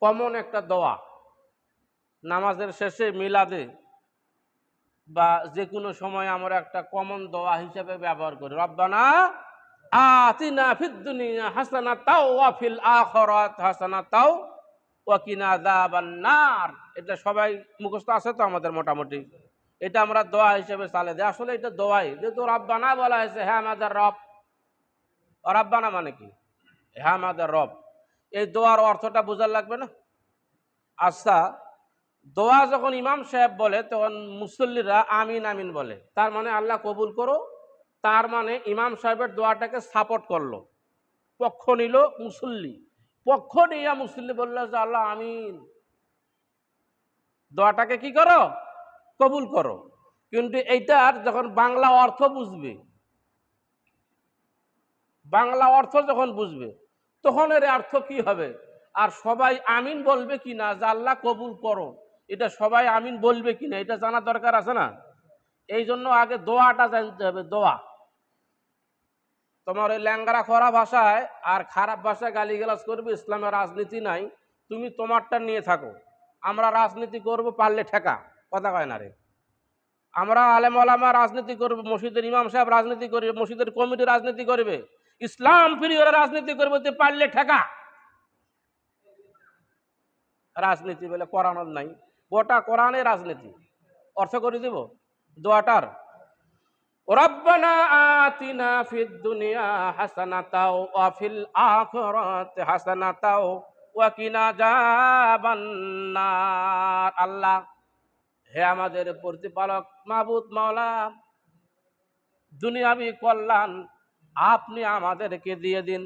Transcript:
Common একটা দোয়া, নামাজের শেষে মিলাদে বা যে কোনো সময় আমরা একটা কমন দোয়া হিসেবে ব্যবহার করি, রব্বানা আতিনা ফিদ দুনিয়া হাসানাতাও ওয়া ফিল আখিরাতি হাসানাতাও ওয়া কিনা আযাবান নার। এটা সবাই মুখস্থ আছে তো আমাদের মোটামুটি, এটা আমরা দোয়া হিসেবে চালে দিই। আসলে এটা দোয়াই, যেহেতু রব্বানা বলা হয়েছে, হ্যাঁ আমাদের রব। রব্বানা মানে কি? হ্যাঁ আমাদের রব। এই দোয়ার অর্থটা বোঝার লাগবে না? আচ্ছা, দোয়া যখন ইমাম সাহেব বলে তখন মুসল্লিরা আমিন আমিন বলে, তার মানে আল্লাহ কবুল করো। তার মানে ইমাম সাহেবের দোয়াটাকে সাপোর্ট করলো, পক্ষ নিল মুসল্লি, পক্ষ নিয়ে মুসল্লি বললো যে আল্লাহ আমিন, দোয়াটাকে কি করো? কবুল করো। কিন্তু এইটার যখন বাংলা অর্থ বুঝবে, বাংলা অর্থ যখন বুঝবে, তখন এর অর্থ কি হবে? আর সবাই আমিন বলবে কিনা যে আল্লাহ কবুল করো, এটা সবাই আমিন বলবে কিনা এটা জানা দরকার আছে না? এই জন্য আগে দোয়াটা জানতে হবে। দোয়া তোমার ওই ল্যাংরা খরা ভাষায় আর খারাপ ভাষায় গালিগালাজ করবে, ইসলামের রাজনীতি নাই, তুমি তোমারটা নিয়ে থাকো, আমরা রাজনীতি করব পারলে ঠেকা, কথা কয় না রে। আমরা আলেম ওলামা রাজনীতি করবে, মসজিদের ইমাম সাহেব রাজনীতি করবে, মসজিদের কমিটি রাজনীতি করবে, ইসলাম প্রিয়রা রাজনীতি করবে, তুই পারলে ঠেকা। রাজনীতি বলে কোরআনের নাই, গোটা কোরআনে রাজনীতি। অর্থ করে দিব দোয়াটার, রব্বানা আতিনা ফিদ দুনিয়া হাসানাতাও ওয়া ফিল আখিরাতি হাসানাতাও ওয়া কিনা আযাবান নার। আল্লাহ, হে আমাদের প্রতিপালক, মাবুদ, মাওলা, দুনিয়াবি কল্যাণ আপনি আমাদেরকে দিয়ে দিন,